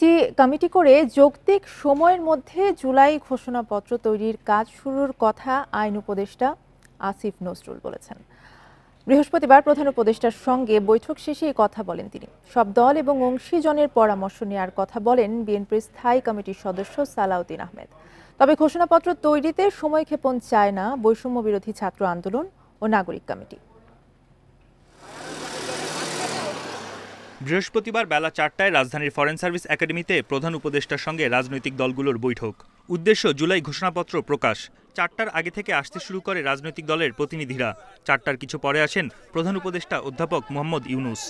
একটি কমিটি করে যৌক্তিক সময়ের মধ্যে জুলাই ঘোষণাপত্র তৈরির কাজ শুরুর কথা আইন উপদেষ্টা আসিফ নজরুল বলেছেন। বৃহস্পতিবার প্রধান উপদেষ্টার সঙ্গে বৈঠক শেষে এই কথা বলেন তিনি। সব দল এবং অংশীজনের পরামর্শ নেওয়ার কথা বলেন বিএনপির স্থায়ী কমিটির সদস্য সালাউদ্দিন আহমেদ। তবে ঘোষণাপত্র তৈরিতে সময়ক্ষেপণ চায় না বৈষম্য বিরোধী ছাত্র আন্দোলন ও নাগরিক কমিটি। বৃহস্পতিবার বেলা ৪টায় রাজধানীর ফরেন সার্ভিস একাডেমিতে প্রধান উপদেষ্টার সঙ্গে রাজনৈতিক দলগুলোর বৈঠক। উদ্দেশ্য জুলাই ঘোষণাপত্র প্রকাশ। ৪টার আগে থেকে আসতে শুরু করে রাজনৈতিক দলের প্রতিনিধিরা। ৪টার কিছু পরে আসেন প্রধান উপদেষ্টা অধ্যাপক মোহাম্মদ ইউনুস।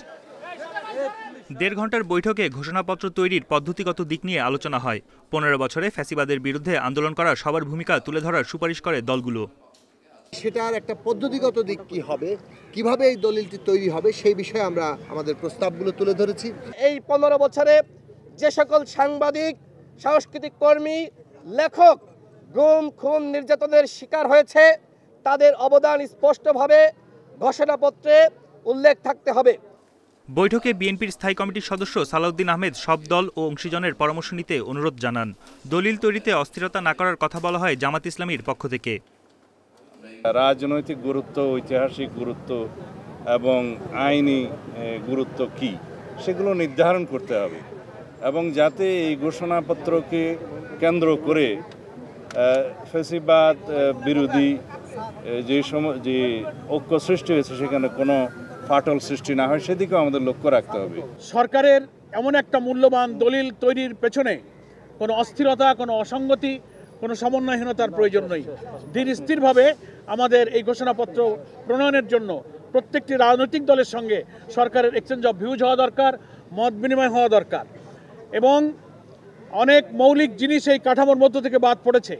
১.৫ ঘন্টার বৈঠকে ঘোষণাপত্র তৈরির পদ্ধতিগত দিক নিয়ে আলোচনা হয়। ১৫ বছরে ফ্যাসিবাদের বিরুদ্ধে আন্দোলন করা সবার ভূমিকা তুলে ধরার সুপারিশ করে দলগুলো। সেটার একটা পদ্ধতিগত দিক কি হবে, কিভাবে এই দলিলটি তৈরি হবে, সেই বিষয়ে আমরা আমাদের প্রস্তাবগুলো তুলে ধরেছি। এই ১৫ বছরে যে সকল সাংবাদিক, সাংস্কৃতিক কর্মী, লেখক গুম, খুন, নির্যাতনের শিকার হয়েছে তাদের অবদান স্পষ্টভাবে ঘোষণাপত্রে উল্লেখ থাকতে হবে। বৈঠকে বিএনপির স্থায়ী কমিটির সদস্য সালাউদ্দিন আহমেদ সব দল ও অংশীজনের পরামর্শ নিতে অনুরোধ জানান। দলিল তৈরিতে অস্থিরতা না করার কথা বলা হয় জামাত ইসলামীর পক্ষ থেকে। রাজনৈতিক গুরুত্ব, ঐতিহাসিক গুরুত্ব এবং আইনি গুরুত্ব কি সেগুলো নির্ধারণ করতে হবে এবং যাতে এই ঘোষণাপত্রকে কেন্দ্র করে ফ্যাসিবাদ বিরোধী যে ঐক্য সৃষ্টি হয়েছে সেখানে কোনো ফাটল সৃষ্টি না হয় সেদিকেও আমাদের লক্ষ্য রাখতে হবে। সরকারের এমন একটা মূল্যবান দলিল তৈরির পেছনে কোনো অস্থিরতা, কোনো অসঙ্গতি, কোনো সমন্বয়হীনতার প্রয়োজন নেই। ধীর স্থিরভাবে আমাদের এই ঘোষণাপত্র প্রণয়নের জন্য প্রত্যেকটি রাজনৈতিক দলের সঙ্গে সরকারের এক্সচেঞ্জ অফ ভিউজ হওয়া দরকার, মত বিনিময় হওয়া দরকার এবং অনেক মৌলিক জিনিস এই কাঠামোর মধ্য থেকে বাদ পড়েছে।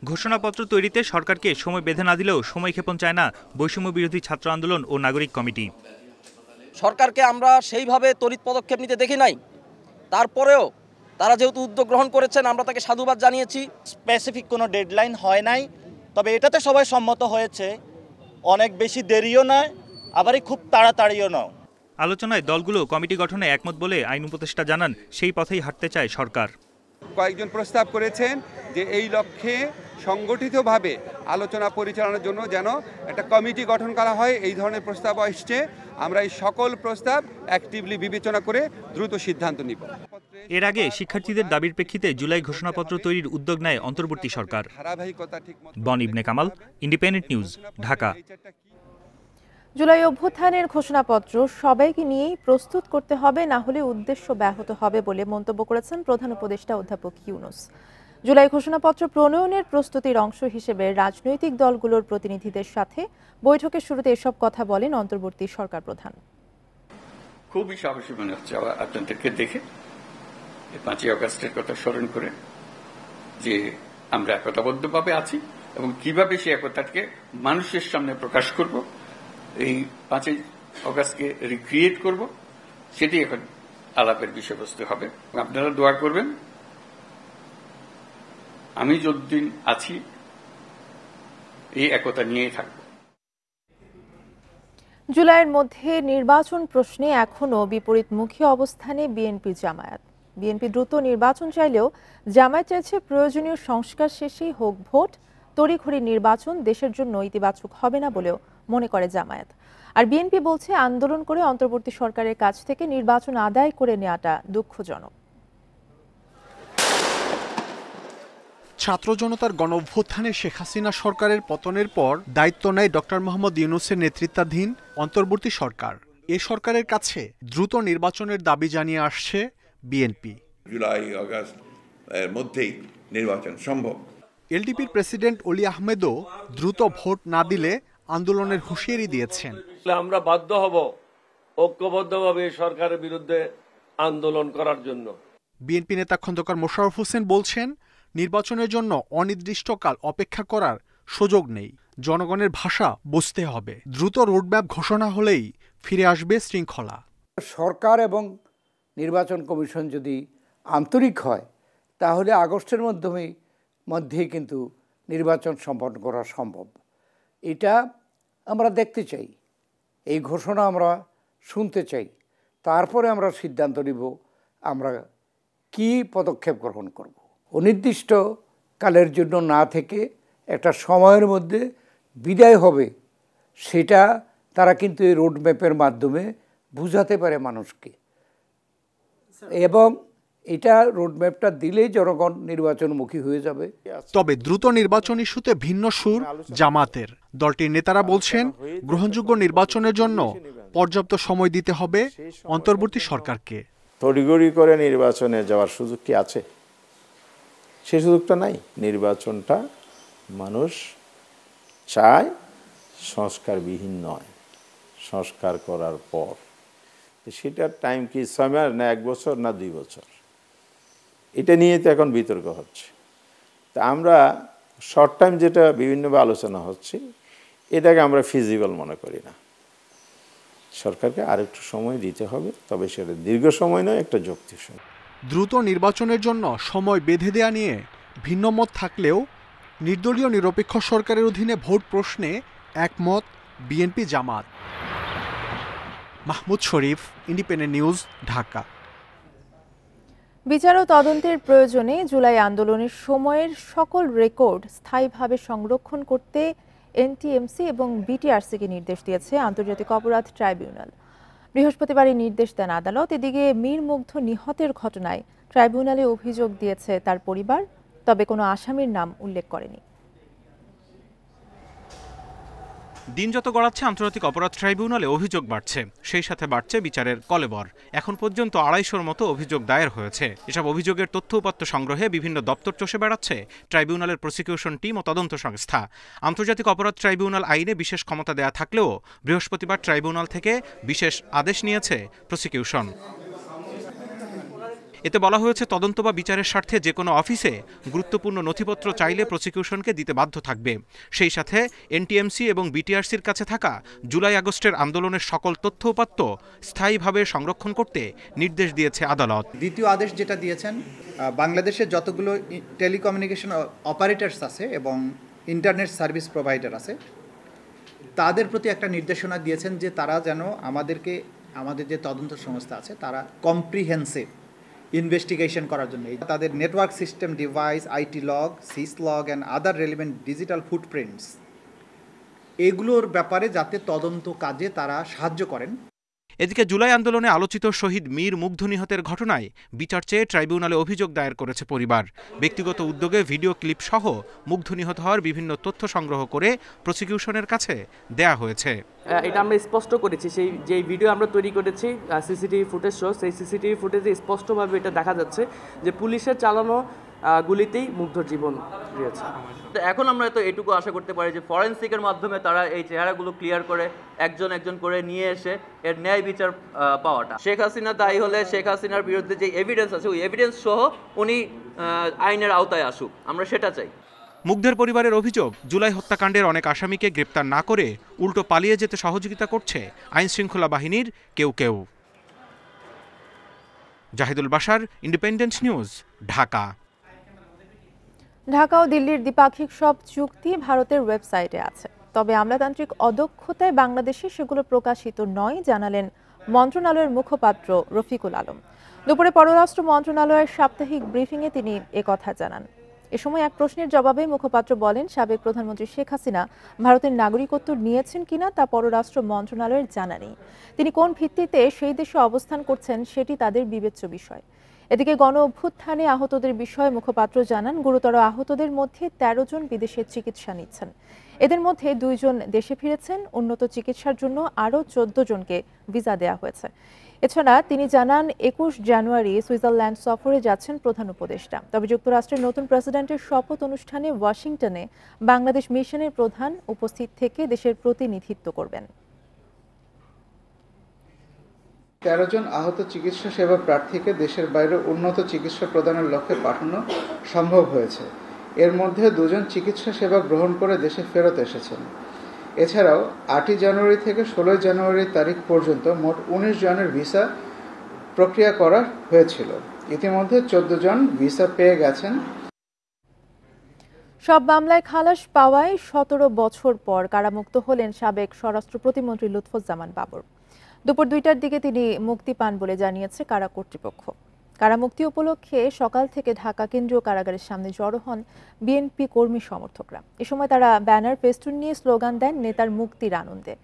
ঘোষণাপত্র তৈরিতে সরকারকে সময় বেঁধে না দিলেও সময়ক্ষেপণ চায় না বৈষম্য বিরোধী ছাত্র আন্দোলন ও নাগরিক কমিটি। সরকারকে আমরা সেইভাবে তড়িৎ পদক্ষেপ নিতে দেখি নাই, তারপরেও তারা যেহেতু উদ্যোগ গ্রহণ করেছেন আমরা তাকে সাধুবাদ জানিয়েছি। স্পেসিফিক কোনো ডেডলাইন হয় নাই, তবে এটাতে সবাই সম্মত হয়েছে। অনেক বেশি দেরিও নয়, আবারই খুব তাড়াতাড়িও নয়। আলোচনায় দলগুলো কমিটি গঠনে একমত বলে আইন উপদেষ্টা জানান সেই পথেই হাঁটতে চায় সরকার। কয়েকজন প্রস্তাব করেছেন যে এই লক্ষ্যে সংগঠিতভাবে আলোচনা পরিচালনার জন্য যেন একটা কমিটি গঠন করা হয়। এই ধরনের প্রস্তাব আসছে। আমরা এই সকল প্রস্তাব অ্যাক্টিভলি বিবেচনা করে দ্রুত সিদ্ধান্ত নিব। এর আগে শিক্ষার্থীদের দাবির প্রেক্ষিতে জুলাই ঘোষণাপত্র তৈরির উদ্যোগ নেয় অন্তর্বর্তী সরকার। বন ইবনে কামাল, ইন্ডিপেন্ডেন্ট নিউজ, ঢাকা। জুলাই অভ্যুত্থানের ঘোষণাপত্র সবাইকে নিয়েই প্রস্তুত করতে হবে, না হলে উদ্দেশ্য ব্যাহত হবে বলে মন্তব্য করেছেন প্রধান উপদেষ্টা অধ্যাপক ইউনুস। জুলাই ঘোষণাপত্র প্রণয়নের প্রস্তুতির অংশ হিসেবে রাজনৈতিক দলগুলোর প্রতিনিধিদের সাথে বৈঠকের শুরুতে এসব কথা বলেন অন্তর্বর্তী সরকার প্রধান। খুবই সাহসী মনে হচ্ছে আপনাদেরকে দেখে, ৫ই আগস্টের কথা স্মরণ করে যে আমরা একতাবদ্ধভাবে আছি এবং কিভাবে সেই একতাকে মানুষের সামনে প্রকাশ করব, এই ৫ই আগস্টকে রিক্রিয়েট করব, সেটি এখন আলাপের বিষয়বস্তু হবে। আপনারা দোয়া করবেন, আমি যতদিন আছি এই একতা নিয়েই থাকব। জুলাইয়ের মধ্যে নির্বাচন প্রশ্নে এখনও বিপরীতমুখী অবস্থানে বিএনপি জামায়াত। বিএনপি দ্রুত নির্বাচন চাইলেও জামায়াত চাইছে প্রয়োজনীয় সংস্কার শেষেই হোক ভোট। তড়িঘড়ি নির্বাচন দেশের জন্য ইতিবাচক হবে না বলেও মনে করে জামায়াত। আর বিএনপি বলছে আন্দোলন করে অন্তর্বর্তী সরকারের কাছ থেকে নির্বাচন আদায় করে নেওয়াটা দুঃখজনক। ছাত্র জনতার গণঅভ্যুত্থানে শেখ হাসিনা সরকারের পতনের পর দায়িত্ব নেয় ডক্টর মোহাম্মদ ইউনূসের নেতৃত্বাধীন অন্তর্বর্তী সরকার। এ সরকারের কাছে দ্রুত নির্বাচনের দাবি জানিয়ে আসছে বিএনপি। জুলাই আগস্ট এর মধ্যেই নির্বাচন সম্ভব। এলডিপির প্রেসিডেন্ট অলি আহমেদও দ্রুত ভোট না দিলে আন্দোলনের হুঁশিয়ারি দিয়েছেন। আমরা বাধ্য হব ঐক্যবদ্ধভাবে সরকারের বিরুদ্ধে আন্দোলন করার জন্য। বিএনপি নেতা খন্দকার মোশাররফ হোসেন বলছেন, নির্বাচনের জন্য অনির্দিষ্টকাল অপেক্ষা করার সুযোগ নেই। জনগণের ভাষা বুঝতে হবে। দ্রুত রোডম্যাপ ঘোষণা হলেই ফিরে আসবে শৃঙ্খলা। সরকার এবং নির্বাচন কমিশন যদি আন্তরিক হয় তাহলে আগস্টের মধ্যেই কিন্তু নির্বাচন সম্পন্ন করা সম্ভব। এটা আমরা দেখতে চাই, এই ঘোষণা আমরা শুনতে চাই, তারপরে আমরা সিদ্ধান্ত নিব আমরা কি পদক্ষেপ গ্রহণ করব। অনির্দিষ্ট কালের জন্য না থেকে একটা সময়ের মধ্যে বিদায় হবে, সেটা তারা কিন্তু এই রোডম্যাপের মাধ্যমে বুঝাতে পারে মানুষকে, এবং এটা রোডম্যাপটা দিলেই জনগণ নির্বাচনমুখী হয়ে যাবে। তবে দ্রুত নির্বাচন ইস্যুতে ভিন্ন সুর জামাতের। দলটির নেতারা বলছেন, গ্রহণযোগ্য নির্বাচনের জন্য পর্যাপ্ত সময় দিতে হবে অন্তর্বর্তী সরকারকে। তড়িঘড়ি করে নির্বাচনে যাওয়ার সুযোগ কি আছে? সেই সুযোগটা নাই। নির্বাচনটা মানুষ চায় সংস্কারবিহীন নয়, সংস্কার করার পর। সেটার টাইম কি 6 মাস না 1 বছর না 2 বছর, এটা নিয়ে তো এখন বিতর্ক হচ্ছে। তা আমরা শর্ট টাইম যেটা বিভিন্নভাবে আলোচনা হচ্ছে, এটাকে আমরা ফিজিবল মনে করি না। সরকারকে আরেকটু সময় দিতে হবে, তবে সেটা দীর্ঘ সময় নয়, একটা যৌক্তিক সময়। দ্রুত নির্বাচনের জন্য সময় বেঁধে দেয়া নিয়ে ভিন্ন মত থাকলেও নির্দলীয় নিরপেক্ষ সরকারের অধীনে ভোট প্রশ্নে একমত বিএনপি জামাত। মাহমুদ শরীফ, ইন্ডিপেন্ডেন্ট নিউজ, ঢাকা। বিচার ও তদন্তের প্রয়োজনে জুলাই আন্দোলনের সময়ের সকল রেকর্ড স্থায়ীভাবে সংরক্ষণ করতে এনটিএমসি এবং বিটিআরসিকে নির্দেশ দিয়েছে আন্তর্জাতিক অপরাধ ট্রাইব্যুনাল। বৃহস্পতিবার এই নির্দেশ দেন আদালত। এদিকে মীর মুগ্ধ নিহতের ঘটনায় ট্রাইব্যুনালে অভিযোগ দিয়েছে তার পরিবার, তবে কোনো আসামির নাম উল্লেখ করেনি। দিন যত গড়াচ্ছে আন্তর্জাতিক অপরাধ ট্রাইব্যুনালে অভিযোগ বাড়ছে, সেই সাথে বাড়ছে বিচারের কলেবর। এখন পর্যন্ত 250-র মতো অভিযোগ দায়ের হয়েছে। এসব অভিযোগের তথ্য উপাত্ত সংগ্রহে বিভিন্ন দপ্তর চষে বেড়াচ্ছে ট্রাইব্যুনালের প্রসিকিউশন টিম ও তদন্ত সংস্থা। আন্তর্জাতিক অপরাধ ট্রাইব্যুনাল আইনে বিশেষ ক্ষমতা দেয়া থাকলেও বৃহস্পতিবার ট্রাইব্যুনাল থেকে বিশেষ আদেশ নিয়েছে প্রসিকিউশন। এতে বলা হয়েছে, তদন্ত বা বিচারের স্বার্থে যে কোনো অফিসে গুরুত্বপূর্ণ নথিপত্র চাইলে প্রসিকিউশনকে দিতে বাধ্য থাকবে। সেই সাথে এনটিএমসি এবং বিটিআরসির কাছে থাকা জুলাই আগস্টের আন্দোলনের সকল তথ্য উপাত্ত স্থায়ীভাবে সংরক্ষণ করতে নির্দেশ দিয়েছে আদালত। দ্বিতীয় আদেশ যেটা দিয়েছেন, বাংলাদেশের যতগুলো টেলিকমিউনিকেশন অপারেটরস আছে এবং ইন্টারনেট সার্ভিস প্রোভাইডার আছে, তাদের প্রতি একটা নির্দেশনা দিয়েছেন যে তারা যেন আমাদের যে তদন্ত সংস্থা আছে তারা কম্প্রিহেন্সিভ ইনভেস্টিগেশন করার জন্য তাদের network system device, IT log, sys log and other relevant digital footprints, এগুলোর ব্যাপারে যাতে তদন্ত কাজে তারা সাহায্য করেন। এদিকে জুলাই আন্দোলনে আলোচিত শহীদ মীর মুগ্ধ নিহতের ঘটনায় বিচার চেয়ে ট্রাইব্যুনালে অভিযোগ দায়ের করেছে পরিবার। ব্যক্তিগত উদ্যোগে ভিডিও ক্লিপ সহ মুগ্ধ নিহত হওয়ার বিভিন্ন তথ্য সংগ্রহ করে প্রসিকিউশনের কাছে দেয়া হয়েছে। এটা আমরা স্পষ্ট করেছি, যেই ভিডিও আমরা তৈরি করেছি সিসিটিভি ফুটেজ সহ, সেই সিসিটিভি ফুটেজে স্পষ্টভাবে এটা দেখা যাচ্ছে যে পুলিশের চালানো গুলিতেই মুগ্ধর জীবন দিয়েছে। এখন আমরা তো এটুকু আশা করতে পারি যে ফরেনসিকের মাধ্যমে তারা এই চেহারাগুলো ক্লিয়ার করে একজন একজন করে নিয়ে এসে এর ন্যায় বিচার পাওয়াটা। শেখ হাসিনা দায়ী হলে শেখ হাসিনার বিরুদ্ধে যে এভিডেন্স আছে ওই এভিডেন্স সহ উনি আইনের আওতায় আসুক, আমরা সেটা চাই। মুগ্ধের পরিবারের অভিযোগ, জুলাই হত্যাকাণ্ডের অনেক আসামিকে গ্রেপ্তার না করে উল্টো পালিয়ে যেতে সহযোগিতা করছে আইন শৃঙ্খলা বাহিনীর কেউ কেউ। Zahidul Bashar, independent news, Dhaka. ঢাকা ও দিল্লির দ্বিপাক্ষিক সব চুক্তি ভারতের ওয়েবসাইটে আছে, তবে আমলাতান্ত্রিক অদক্ষতায় বাংলাদেশে সেগুলো প্রকাশিত নয়, জানালেন মন্ত্রণালয়ের মুখপাত্র রফিকুল আলম। দুপুরে পররাষ্ট্র মন্ত্রণালয়ের সাপ্তাহিক ব্রিফিংয়ে তিনি একথা জানান। এ সময় এক প্রশ্নের জবাবে মুখপাত্র বলেন, সাবেক প্রধানমন্ত্রী শেখ হাসিনা ভারতের নাগরিকত্ব নিয়েছেন কিনা তা পররাষ্ট্র মন্ত্রণালয়ের জানা নেই। তিনি কোন ভিত্তিতে সেই দেশে অবস্থান করছেন সেটি তাদের বিবেচ্য বিষয়। এদিকে গণ অভ্যুত্থানে আহতদের বিষয়ে মুখপাত্র জানান, গুরুতর আহতদের মধ্যে 13 জন বিদেশে চিকিৎসা নিচ্ছেন। এদের মধ্যে 2 জন দেশে ফিরেছেন। উন্নত চিকিৎসার জন্য আরও 14 জনকে ভিসা দেওয়া হয়েছে। এছাড়া তিনি জানান, 21 জানুয়ারি সুইজারল্যান্ড সফরে যাচ্ছেন প্রধান উপদেষ্টা। তবে যুক্তরাষ্ট্রের নতুন প্রেসিডেন্টের শপথ অনুষ্ঠানে ওয়াশিংটনে বাংলাদেশ মিশনের প্রধান উপস্থিত থেকে দেশের প্রতিনিধিত্ব করবেন। 13 জন আহত চিকিৎসা সেবা প্রার্থীকে দেশের বাইরে উন্নত চিকিৎসা প্রদানের লক্ষ্যে পাঠানো সম্ভব হয়েছে। এর মধ্যে 2 জন চিকিৎসা সেবা গ্রহণ করে দেশে ফেরত এসেছেন। এছাড়াও 8 জানুয়ারি থেকে 16 জানুয়ারি তারিখ পর্যন্ত মোট 19 জনের ভিসা প্রক্রিয়া করা হয়েছিল। ইতিমধ্যে 14 জন ভিসা পেয়ে গেছেন। সব মামলায় খালাস পাওয়ায় 17 বছর পর কারামুক্ত হলেন সাবেক স্বরাষ্ট্র প্রতিমন্ত্রী লুৎফুজ্জামান বাবর। দুপুর 2টার দিকে তিনি মুক্তি পান বলে জানিয়েছে কারা কর্তৃপক্ষ। কারামুক্তি উপলক্ষে সকাল থেকে ঢাকা কেন্দ্রীয় কারাগারের সামনে জড়ো হন বিএনপি কর্মী সমর্থকরা। এ সময় তারা ব্যানার ফেস্টুন নিয়ে স্লোগান দেন নেতার মুক্তির আনন্দে।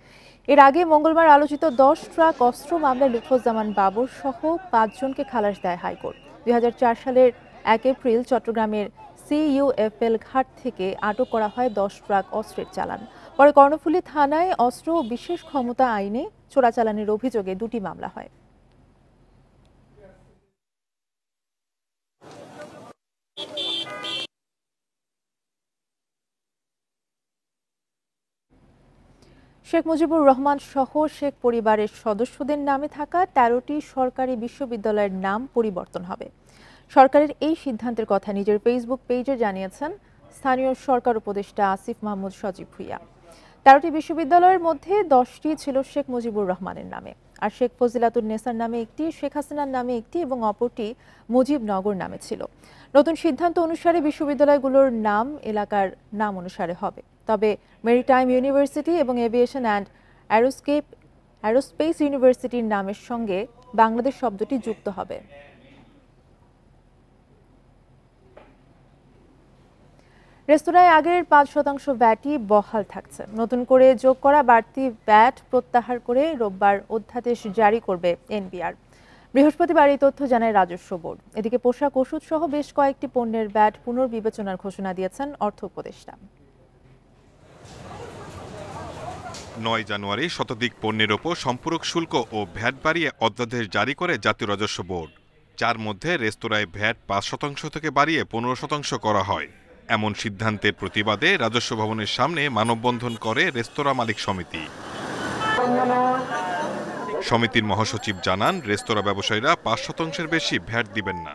এর আগে মঙ্গলবার আলোচিত 10 ট্রাক অস্ত্র মামলায় লুৎফুজ্জামান বাবর সহ 5 জনকে খালাস দেয় হাইকোর্ট। 2004 সালের 1 এপ্রিল চট্টগ্রামের CUFL ঘাট থেকে আটক করা হয় 10 ট্রাক অস্ত্রের চালান। পরে কর্ণফুলী থানায় অস্ত্র ও বিশেষ ক্ষমতা আইনে চোরাচালানের অভিযোগে 2টি মামলা হয়। শেখ মুজিবুর রহমান সহ শেখ পরিবারের সদস্যদের নামে থাকা 13টি সরকারি বিশ্ববিদ্যালয়ের নাম পরিবর্তন হবে। সরকারের এই সিদ্ধান্তের কথা নিজের ফেসবুক পেজে জানিয়েছেন স্থানীয় সরকার উপদেষ্টা আসিফ মাহমুদ সজীব ভুঁইয়া। 13টি বিশ্ববিদ্যালয়ের মধ্যে 10টি ছিল শেখ মুজিবুর রহমানের নামে, আর শেখ ফজিলাতুন নেসার নামে একটি, শেখ হাসিনার নামে একটি এবং অপরটি মুজিবনগর নামে ছিল। নতুন সিদ্ধান্ত অনুসারে বিশ্ববিদ্যালয়গুলোর নাম এলাকার নাম অনুসারে হবে। তবে মেরিটাইম ইউনিভার্সিটি এবং এভিয়েশন অ্যান্ড অ্যারোস্পেস ইউনিভার্সিটির নামের সঙ্গে বাংলাদেশ শব্দটি যুক্ত হবে। রেস্তোরাঁয় আগের 5% ভ্যাটই বহাল থাকছে। নতুন করে যোগ করা বাড়তি ভ্যাট প্রত্যাহার করে রোববার অধ্যাদেশ জারি করবে এনবিআর। বৃহস্পতিবার এই তথ্য জানায় রাজস্ব বোর্ড। এদিকে পোশাক, ওষুধ সহ বেশ কয়েকটি পণ্যের ভ্যাট পুনর্বিবেচনার ঘোষণা দিয়েছেন অর্থ উপদেষ্টা। 9 জানুয়ারি শতাধিক পণ্যের ওপর সম্পূরক শুল্ক ও ভ্যাট বাড়িয়ে অধ্যাদেশ জারি করে জাতীয় রাজস্ব বোর্ড। যার মধ্যে রেস্তোরাঁয় ভ্যাট 5% থেকে বাড়িয়ে 15% করা হয়। এমন সিদ্ধান্তের প্রতিবাদে রাজস্ব ভবনের সামনে মানববন্ধন করে রেস্তোরাঁ মালিক সমিতি। সমিতির মহাসচিব জানান, রেস্তোরাঁ ব্যবসায়ীরা 5%-এর বেশি ভ্যাট দিবেন না।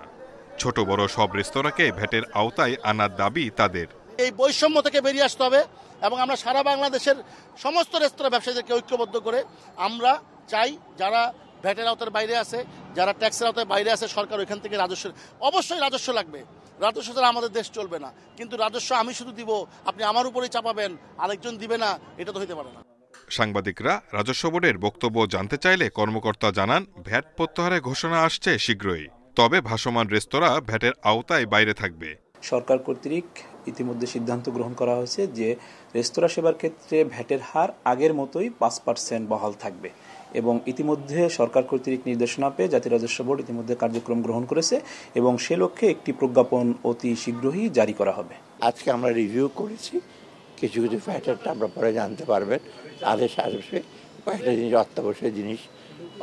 ছোট বড় সব রেস্তোরাঁকে ভ্যাটের আওতায় আনার দাবি তাদের। এই বৈষম্য থেকে বেরিয়ে আসতে হবে এবং আমরা সারা বাংলাদেশের সমস্ত রেস্তোরাঁ ব্যবসায়ীদেরকে ঐক্যবদ্ধ করে আমরা চাই যারা ভ্যাটের আওতার বাইরে আছে, যারা ট্যাক্সের আওতার বাইরে আছে, সরকার ওইখান থেকে রাজস্ব, অবশ্যই রাজস্ব লাগবে। রাজস্ব ছাড়া আমাদের দেশ চলবে না। কিন্তু রাজস্ব আমি শুধু দিব, আপনি আমার উপরেই চাপাবেন, আরেকজন দিবে না, এটা তো হইতে পারে না। সাংবাদিকরা রাজস্ব বোর্ডের বক্তব্য জানতে চাইলে কর্মকর্তা জানান, ভ্যাট প্রত্যাহারের ঘোষণা আসছে শীঘ্রই। তবে ভাসমান রেস্তোরাঁ ভ্যাটের আওতায় বাইরে থাকবে। সরকার কর্তৃক ইতিমধ্যে সিদ্ধান্ত গ্রহণ করা হয়েছে যে রেস্তোরাঁ সেবার ক্ষেত্রে ভ্যাটের হার আগের মতোই 5% বহাল থাকবে এবং ইতিমধ্যে সরকার কর্তৃক নির্দেশনা পেয়ে জাতীয় রাজস্ব বোর্ড ইতিমধ্যে কার্যক্রম গ্রহণ করেছে এবং সে লক্ষ্যে একটি প্রজ্ঞাপন অতি শীঘ্রই জারি করা হবে। আজকে আমরা রিভিউ করেছি, কিছু কিছু ফ্যাক্টরটা আমরা পরে জানতে পারবেন। আদেশ আসবে কয়েকটা জিনিস অত্যাবশ্যক জিনিস,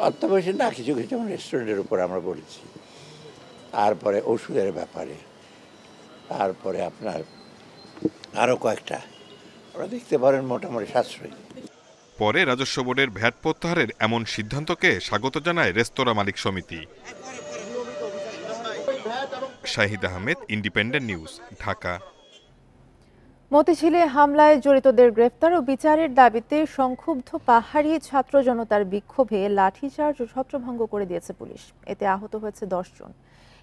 অত্যাবশ্যক না কিছু কিছু রেস্টুরেন্টের উপর আমরা বলেছি, তারপরে ওষুধের ব্যাপারে, তারপরে আপনার আরও কয়েকটা ওরা দেখতে পারেন মোটামুটি সাশ্রয়ী। পরে রাজস্ব বোর্ডের ভ্যাট প্রত্যাহারের এমন সিদ্ধান্তকে স্বাগত জানায় রেস্তোরাঁ মালিক সমিতি। Shahid Ahmed, independent news, Dhaka. মতিঝিলে হামলায় জড়িতদের গ্রেফতার ও বিচারের দাবিতে সংক্ষুব্ধ পাহাড়ি ছাত্র জনতার বিক্ষোভে লাঠিচার্জ ও ছত্রভঙ্গ করে দিয়েছে পুলিশ। এতে আহত হয়েছে 10 জন।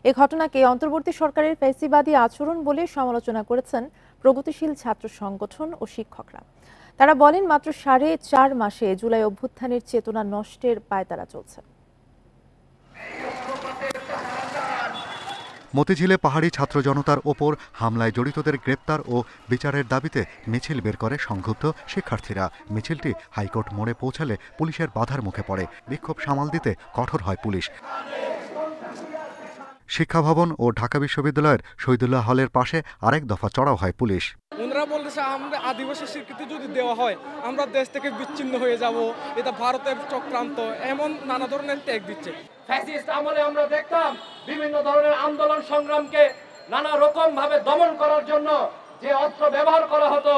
এই ঘটনাকে অন্তর্বর্তী সরকারের ফ্যাসিবাদী আচরণ বলে সমালোচনা করেছেন প্রগতিশীল ছাত্র সংগঠন ও শিক্ষকরা। তারা বলেন, মাত্র 4.5 মাসে জুলাই অভ্যুত্থানের চেতনা নষ্টের পায়তারা চলছে। মতিঝিলে পাহাড়ি ছাত্র জনতার ওপর হামলায় জড়িতদের গ্রেপ্তার ও বিচারের দাবিতে মিছিল বের করে সংক্ষুব্ধ শিক্ষার্থীরা। মিছিলটি হাইকোর্ট মোড়ে পৌঁছালে পুলিশের বাধার মুখে পড়ে। বিক্ষোভ সামাল দিতে কঠোর হয় পুলিশ। শিক্ষা ভবন ও ঢাকা বিশ্ববিদ্যালয়ের শহীদুল্লাহ হলের পাশে আরেক দফা চড়াও হয় পুলিশ। ওনারা বলতেছে, আমরা আদিবাসী স্বীকৃতি যদি দেওয়া হয় আমরা দেশ থেকে বিচ্ছিন্ন হয়ে যাব, এটা ভারতের চক্রান্ত, এমন নানা ধরনের ট্যাগ দিচ্ছে। ফ্যাসিস্ট আমলে আমরা দেখতাম বিভিন্ন ধরনের আন্দোলন সংগ্রামকে নানা রকম ভাবে দমন করার জন্য যে অস্ত্র ব্যবহার করা হতো,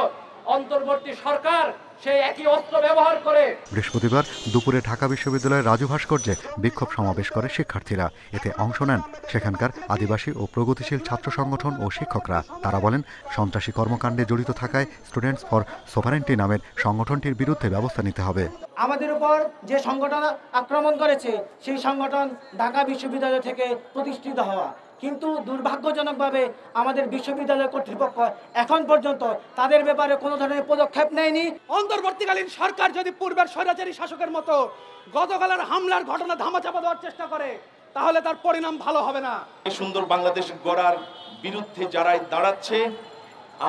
অন্তর্বর্তী সরকার সেই একই অস্ত্র ব্যবহার করে। বৃহস্পতিবার দুপুরে ঢাকা বিশ্ববিদ্যালয়ের রাজু ভাস্কর্যে বিক্ষোভ সমাবেশ করে শিক্ষার্থীরা। এতে অংশ নেন সেখানকার আদিবাসী ও প্রগতিশীল ছাত্র সংগঠন ও শিক্ষকরা। তারা বলেন, সন্ত্রাসী কর্মকাণ্ডে জড়িত থাকায় স্টুডেন্টস ফর সোভারেন্টি নামের সংগঠনটির বিরুদ্ধে ব্যবস্থা নিতে হবে। আমাদের উপর যে সংগঠন আক্রমণ করেছে সেই সংগঠন ঢাকা বিশ্ববিদ্যালয় থেকে প্রতিষ্ঠিত হওয়া, কিন্তু দুর্ভাগ্যজনকভাবে আমাদের বিশ্ববিদ্যালয় কর্তৃপক্ষ এখন পর্যন্ত তাদের ব্যাপারে কোনো ধরনের পদক্ষেপ নেয়নি। অন্তর্বর্তীকালীন সরকার যদি পূর্বের স্বৈরাচারী শাসকের মতো গতকালের হামলার ঘটনা ধামাচাপা দেওয়ার চেষ্টা করে, তাহলে তার পরিণাম ভালো হবে না। সুন্দর বাংলাদেশ গড়ার বিরুদ্ধে যারাই দাঁড়াচ্ছে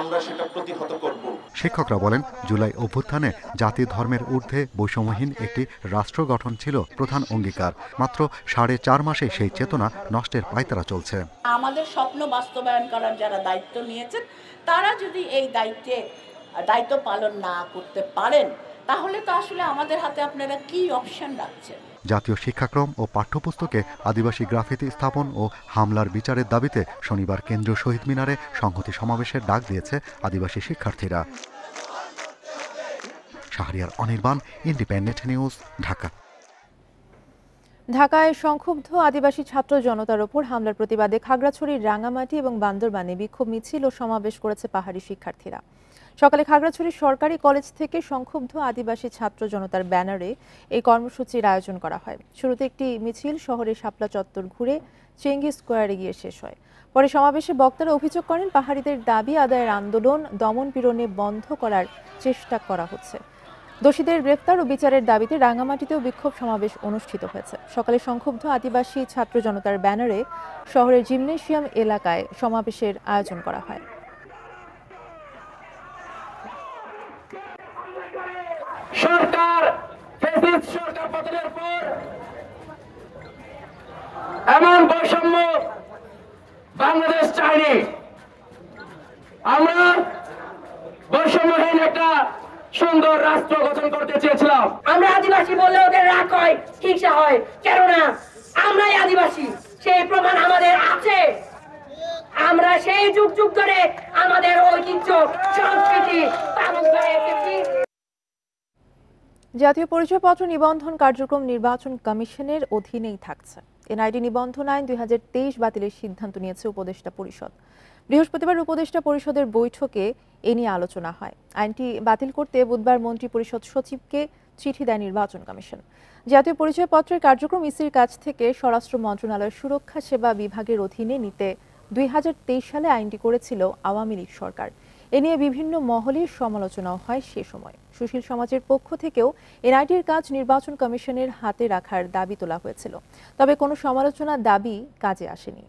আমরা সেটা প্রতিহত করব। শিক্ষকরা বলেন, জুলাই অভ্যুত্থানে জাতি ধর্মের ঊর্ধ্বে বৈষম্যহীন একটি রাষ্ট্র গঠন ছিল প্রধান অঙ্গীকার। মাত্র 4.5 মাসে সেই চেতনা নষ্টের পায়তারা চলছে। আমাদের স্বপ্ন বাস্তবায়ন করার যারা দায়িত্ব নিয়েছেন তারা যদি এই দায়িত্ব পালন না করতে পারেন তাহলে তো আসলে আমাদের হাতে আপনারা কি অপশন রাখছেন? জাতীয় শিক্ষাক্রম ও পাঠ্যপুস্তকে আদিবাসী গ্রাফিতি স্থাপন ও হামলার বিচারের দাবিতে শনিবার কেন্দ্রীয় শহীদ মিনারে সংহতি সমাবেশের ডাক দিয়েছে আদিবাসী শিক্ষার্থীরা। Shahriar Anirban, independent news, Dhaka. ঢাকায় সংক্ষুব্ধ আদিবাসী ছাত্র জনতার ওপর হামলার প্রতিবাদে খাগড়াছড়ির রাঙামাটি এবং বান্দরবানে বিক্ষোভ মিছিল ও সমাবেশ করেছে পাহাড়ি শিক্ষার্থীরা। সকালে খাগড়াছড়ি সরকারি কলেজ থেকে সংক্ষুব্ধ আদিবাসী ছাত্র জনতার ব্যানারে এই কর্মসূচির আয়োজন করা হয়। শুরুতে একটি মিছিল শহরের শাপলা চত্বর ঘুরে চেঙ্গি স্কোয়ারে গিয়ে শেষ হয়। পরে সমাবেশে বক্তারা অভিযোগ করেন, পাহাড়িদের দাবি আদায়ের আন্দোলন দমন পীড়নে বন্ধ করার চেষ্টা করা হচ্ছে। দোষীদের গ্রেফতার ও বিচারের দাবিতে রাঙামাটিতেও বিক্ষোভ সমাবেশ অনুষ্ঠিত হয়েছে। সকালে সংক্ষুব্ধ আদিবাসী ছাত্র জনতার ব্যানারে শহরের জিমনেশিয়াম এলাকায় সমাবেশের আয়োজন করা হয়। সরকার সরকার পতনের পর এমন বৈষম্য বাংলাদেশ চায়নি। আমরা বৈষম্যহীন একটা সুন্দর রাষ্ট্র গঠন করতে চেয়েছিলাম। আমরা আদিবাসী বললে ওদের রাগ হয়, হিংসা হয়, কেননা আমরাই আদিবাসী, সেই প্রমাণ আমাদের আছে। আমরা সেই যুগ যুগ ধরে আমাদের ঐতিহ্য সংস্কৃতি পালন করে এসেছি। জাতীয় পরিচয়পত্র নিবন্ধন কার্যক্রম নির্বাচন কমিশনের অধীনেই থাকছে। এনআইডি নিবন্ধন আইন 2023 বাতিলের সিদ্ধান্ত নিয়েছে উপদেষ্টা পরিষদ। বৃহস্পতিবার উপদেষ্টা পরিষদের বৈঠকে এ নিয়ে আলোচনা হয়। আইনটি বাতিল করতে বুধবার মন্ত্রী পরিষদ সচিবকে চিঠি দেয় নির্বাচন কমিশন। জাতীয় পরিচয়পত্রের কার্যক্রম ইসির কাছ থেকে স্বরাষ্ট্র মন্ত্রণালয়ের সুরক্ষা সেবা বিভাগের অধীনে নিতে 2023 সালে আইনটি করেছিল আওয়ামী লীগ সরকার। এ নিয়ে বিভিন্ন মহলের সমালোচনাও হয় সে সময়। সুশীল সমাজের পক্ষ থেকেও এনআইডির কাজ নির্বাচন কমিশনের হাতে রাখার দাবি তোলা হয়েছিল, তবে কোনো সমালোচনার দাবি কাজে আসেনি।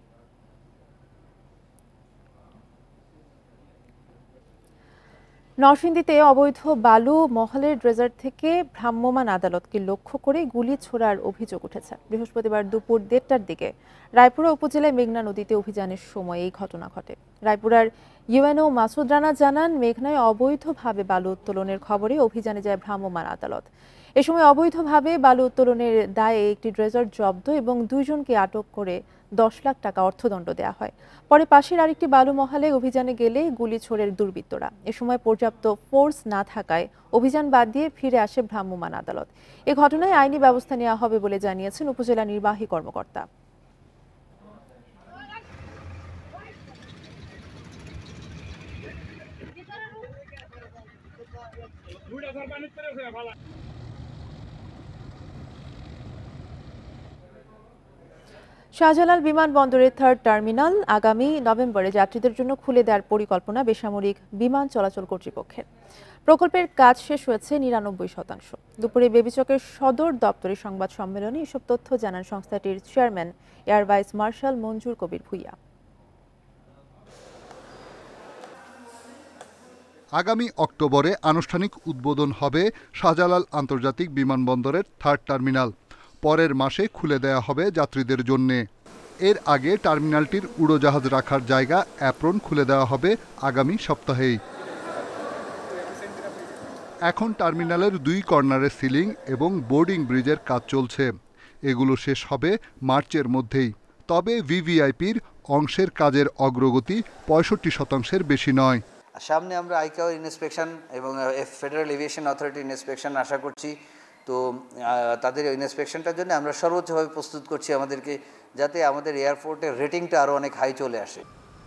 নরসিংদীতে অবৈধ বালু মহলের ড্রেজার থেকে ভ্রাম্যমাণ আদালতকে লক্ষ্য করে গুলি ছোড়ার অভিযোগ উঠেছে। বৃহস্পতিবার দুপুর 1:30টার দিকে রায়পুরা উপজেলায় মেঘনা নদীতে অভিযানের সময় এই ঘটনা ঘটে। রায়পুরার ইউএনও মাসুদ রানা জানান, মেঘনায় অবৈধভাবে বালু উত্তোলনের খবরে অভিযানে যায় ভ্রাম্যমাণ আদালত। এ সময় অবৈধভাবে বালু উত্তোলনের দায়ে একটি ড্রেজার জব্দ এবং 2 জনকে আটক করে 10 লাখ টাকা অর্থদণ্ড দেওয়া হয়। পরে পাশের আরেকটি বালু মহলে অভিযানে গেলে গুলি ছোড়ের দুর্বৃত্তরা। এ সময় পর্যাপ্ত ফোর্স না থাকায় অভিযান বাদ দিয়ে ফিরে আসে ভ্রাম্যমাণ আদালত। এ ঘটনায় আইনি ব্যবস্থা নেওয়া হবে বলে জানিয়েছেন উপজেলা নির্বাহী কর্মকর্তা। শাহজালাল বিমানবন্দরের 3rd টার্মিনাল আগামী নভেম্বরে যাত্রীদের জন্য খুলে দেওয়ার পরিকল্পনা বেসামরিক বিমান চলাচল কর্তৃপক্ষের। প্রকল্পের কাজ শেষ হয়েছে 99%। দুপুরে বেবিচকের সদর দপ্তরের সংবাদ সম্মেলনে এসব তথ্য জানান সংস্থাটির চেয়ারম্যান এয়ার ভাইস মার্শাল মঞ্জুর কবির ভুইয়া। আগামী অক্টোবরে আনুষ্ঠানিক উদ্বোধন হবে শাহজালাল আন্তর্জাতিক বিমানবন্দরের 3rd টার্মিনাল। পরের মাসে খুলে দেয়া হবে যাত্রীদের জন্য। এর আগে টার্মিনালটির উড়োজাহাজ রাখার জায়গা অ্যাপ্রন খুলে দেওয়া হবে আগামী সপ্তাহেই। এখন টার্মিনালের 2 কর্নারের সিলিং এবং বোর্ডিং ব্রিজের কাজ চলছে। এগুলো শেষ হবে মার্চের মধ্যেই। তবে ভিভিআইপির অংশের কাজের অগ্রগতি 65%-এর বেশি নয়। সামনে আমরা আইকাও ইন্সপেকশন এবং ফেডারেল এভিয়েশন অথরিটি ইন্সপেকশন আশা করছি। তো তাদের ইন্সপেকশনটার জন্য আমরা সর্বোচ্চভাবে প্রস্তুত করছি আমাদেরকে, যাতে আমাদের এয়ারপোর্টের রেটিংটা আরও অনেক হাই চলে আসে।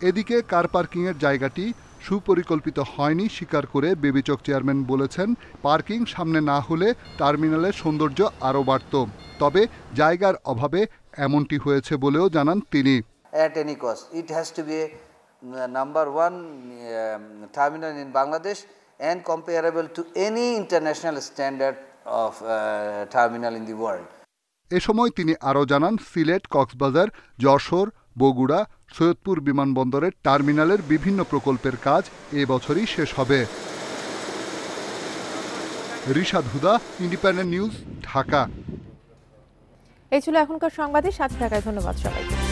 এদিকে কার পার্কিংয়ের জায়গাটি সুপরিকল্পিত হয়নি স্বীকার করে বেবিচক চেয়ারম্যান বলেছেন, পার্কিং সামনে না হলে টার্মিনালের সৌন্দর্য আরও বাড়ত। তবে জায়গার অভাবে এমনটি হয়েছে বলেও জানান তিনি। At any cost, it has to be number 1 terminal in Bangladesh and comparable to any international standard of terminal in the world. এ সময় তিনি আরও জানান, সিলেট, কক্সবাজার, যশোর, বগুড়া, সৈয়দপুর বিমানবন্দরের টার্মিনালের বিভিন্ন প্রকল্পের কাজ এ বছরই শেষ হবে। রিশাদ হুদা, ইন্ডিপেন্ডেন্ট নিউজ, ঢাকা। এই ছিল এখনকার সংবাদে সাথে থাকার ধন্যবাদ সবাইকে।